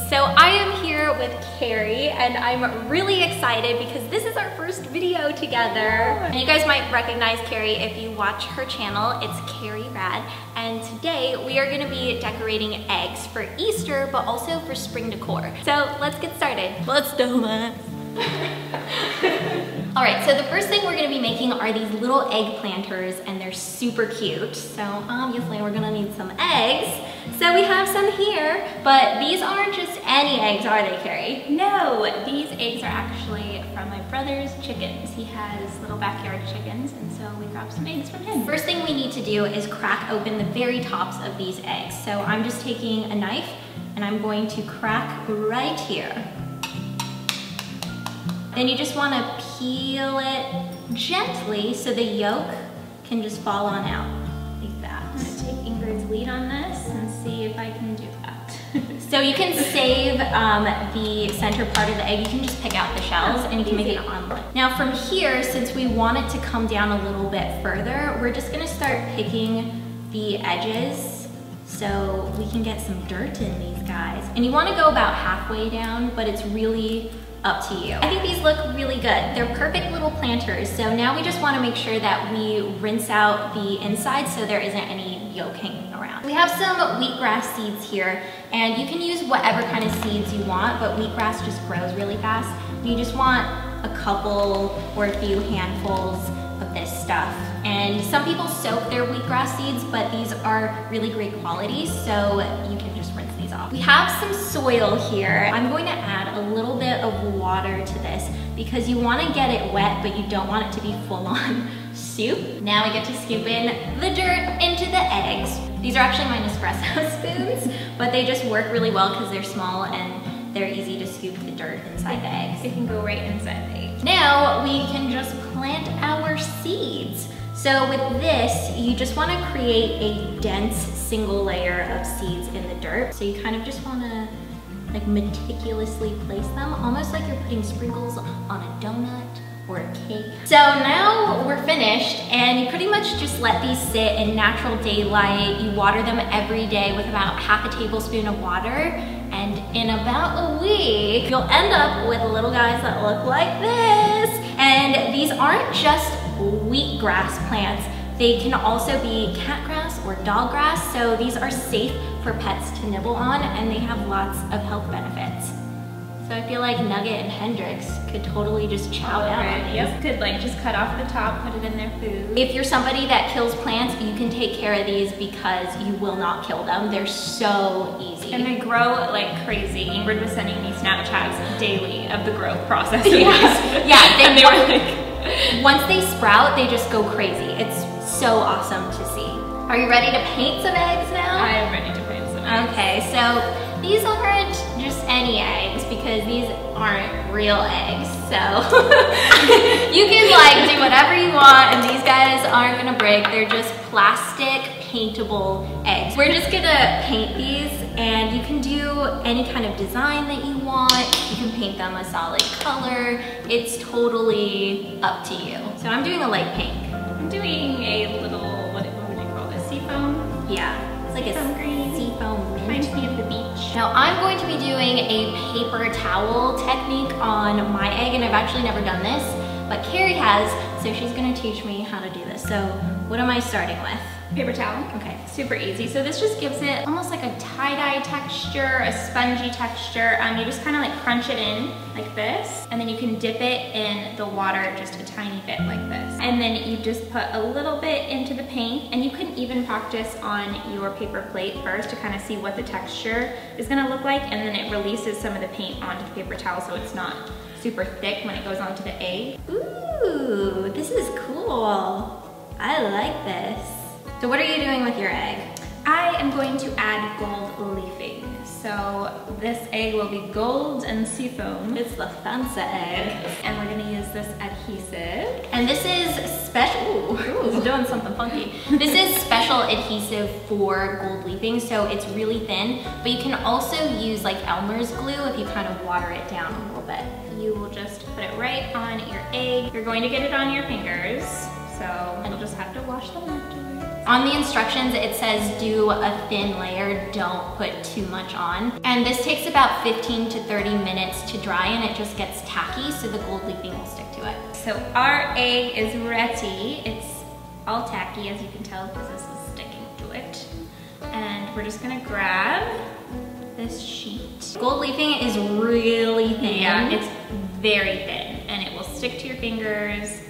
So I am here with Carrie and I'm really excited because this is our first video together. And you guys might recognize Carrie if you watch her channel. It's Carrie Rad. And today we are gonna be decorating eggs for Easter, but also for spring decor. So let's get started. Let's do this. All right, so the first thing we're gonna be making are these little egg planters and they're super cute. So obviously we're gonna need some eggs. So we have some here, but these aren't just any eggs, are they, Carrie? No, these eggs are actually from my brother's chickens. He has little backyard chickens, and so we grabbed some eggs from him. First thing we need to do is crack open the very tops of these eggs. So I'm just taking a knife and I'm going to crack right here. Then you just want to peel it gently so the yolk can just fall on out like that. I'm going to take Ingrid's lead on this and see if I can do that. So you can save the center part of the egg. You can just pick out the shells and you can make an omelet. Now from here, since we want it to come down a little bit further, we're just going to start picking the edges so we can get some dirt in these guys. And you want to go about halfway down, but it's really up to you. I think these look really good. They're perfect little planters. So now we just want to make sure that we rinse out the inside so there isn't any yolk hanging around. We have some wheatgrass seeds here, and you can use whatever kind of seeds you want, but wheatgrass just grows really fast. You just want a couple or a few handfuls of this stuff. And some people soak their wheatgrass seeds, but these are really great quality, so you can just rinse these off. We have some soil here. I'm going to add a little bit of water to this because you want to get it wet, but you don't want it to be full-on soup. Now we get to scoop in the dirt into the eggs. These are actually my Nespresso spoons, but they just work really well because they're small and they're easy to scoop the dirt inside the eggs. It can go right inside the egg. Now we can just plant our seeds. So with this, you just want to create a dense single layer of seeds in the dirt. So you kind of just want to like meticulously place them, almost like you're putting sprinkles on a donut or a cake. So now we're finished, and you pretty much just let these sit in natural daylight. You water them every day with about half a tablespoon of water, and in about a week, you'll end up with little guys that look like this. And these aren't just wheatgrass plants. They can also be catgrass or dog grass, so these are safe for pets to nibble on, and they have lots of health benefits. So I feel like Nugget and Hendrix could totally just chow down on these. Yep, could like just cut off the top, put it in their food. If you're somebody that kills plants, you can take care of these because you will not kill them. They're so easy. And they grow like crazy. Ingrid was sending me Snapchats daily of the growth process. Yeah, and they were like, once they sprout, they just go crazy. It's so awesome to see. Are you ready to paint some eggs now? I am ready to paint some eggs. Okay, so these aren't just any eggs because these aren't real eggs. So you can like do whatever you want, and these guys aren't gonna break. They're just plastic paintable eggs. We're just gonna paint these, and you can do any kind of design that you want. You can paint them a solid color. It's totally up to you. So I'm doing a light pink. I'm doing a little, what would you call this, seafoam? Yeah, it's like a green. seafoam mint. Reminds me of the beach. Now I'm going to be doing a paper towel technique on my egg, and I've actually never done this, but Carrie has, so she's gonna teach me how to do this. So what am I starting with? Paper towel. Okay. Super easy. So this just gives it almost like a tie-dye texture, a spongy texture. You just kind of like crunch it in like this, and then you can dip it in the water just a tiny bit like this. And then you just put a little bit into the paint, and you can even practice on your paper plate first to kind of see what the texture is gonna look like, and then it releases some of the paint onto the paper towel so it's not super thick when it goes onto the egg. Ooh, this is cool. I like this. So what are you doing with your egg? I am going to add gold leafing. So this egg will be gold and seafoam. It's the fancy egg. And we're gonna use this adhesive. And this is special, ooh, it's doing something funky. This is special adhesive for gold leafing, so it's really thin, but you can also use like Elmer's glue if you kind of water it down a little bit. You will just put it right on your egg. You're going to get it on your fingers, so you'll just have to wash them afterwards. On the instructions, it says do a thin layer, don't put too much on. And this takes about 15 to 30 minutes to dry and it just gets tacky, so the gold leafing will stick to it. So our egg is ready. It's all tacky, as you can tell, because this is sticking to it. And we're just gonna grab this sheet. Gold leafing is really thin. Yeah, it's very thin and it will stick to your fingers.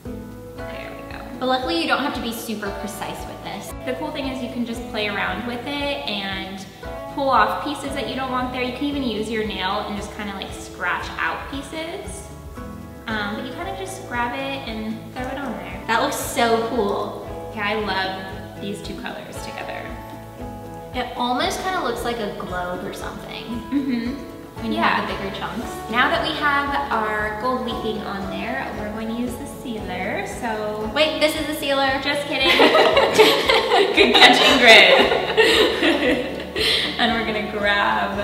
There we go. But luckily you don't have to be super precise with this. The cool thing is you can just play around with it and pull off pieces that you don't want there. You can even use your nail and just kind of like scratch out pieces. But you kind of just grab it and throw it on there. That looks so cool. Yeah, I love these two colors together. It almost kind of looks like a globe or something. When you have the bigger chunks. Now that we have our gold leafing on there, we're going to use the sealer. So wait, this is the sealer. Just kidding. Good catch, Ingrid. And we're gonna grab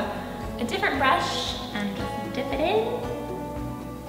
a different brush and just dip it in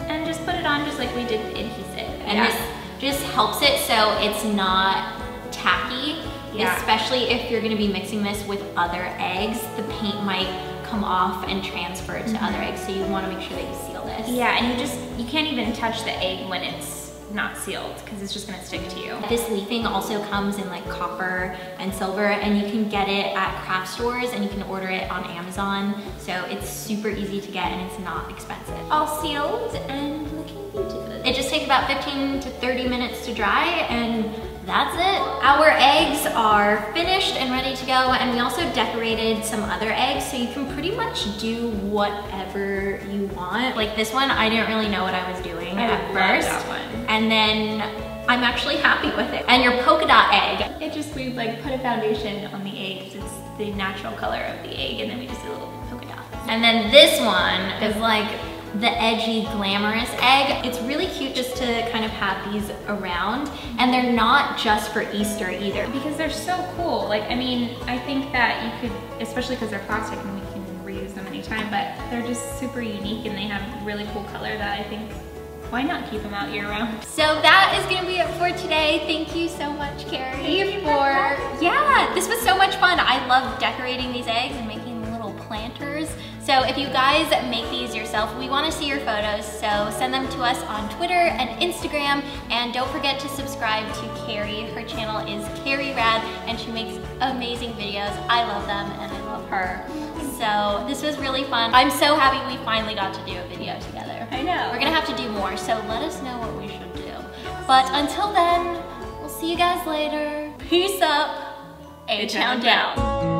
and just put it on just like we did the adhesive. And this just helps it so it's not tacky. Especially if you're gonna be mixing this with other eggs, the paint might come off and transfer to other eggs, so you wanna make sure that you seal this. Yeah, and you can't even touch the egg when it's not sealed because it's just gonna stick to you. This leafing also comes in like copper and silver, and you can get it at craft stores and you can order it on Amazon. So it's super easy to get and it's not expensive. All sealed and looking beautiful. It just takes about 15 to 30 minutes to dry, and that's it. Our eggs are finished and ready to go, and we also decorated some other eggs, so you can pretty much do whatever you want. Like this one, I didn't really know what I was doing at first. That one. And then I'm actually happy with it. And your polka dot egg. We like put a foundation on the eggs. It's the natural color of the egg, and then we just do a little polka dot. And then this one is like the edgy, glamorous egg. It's really cute just to kind of have these around, and they're not just for Easter either. Because they're so cool. Like, I mean, I think that you could, especially because they're plastic and we can reuse them anytime, but they're just super unique and they have really cool color that I think, why not keep them out year round? So that is gonna be it for today. Thank you so much, Carrie, yeah, this was so much fun. I love decorating these eggs and making little planters. So if you guys make these yourself, we want to see your photos, so send them to us on Twitter and Instagram, and don't forget to subscribe to Carrie. Her channel is Carrie Rad, and she makes amazing videos. I love them and I love her. So this was really fun. I'm so happy we finally got to do a video together. I know. We're gonna have to do more, so let us know what we should do. But until then, we'll see you guys later. Peace up, A-Town down.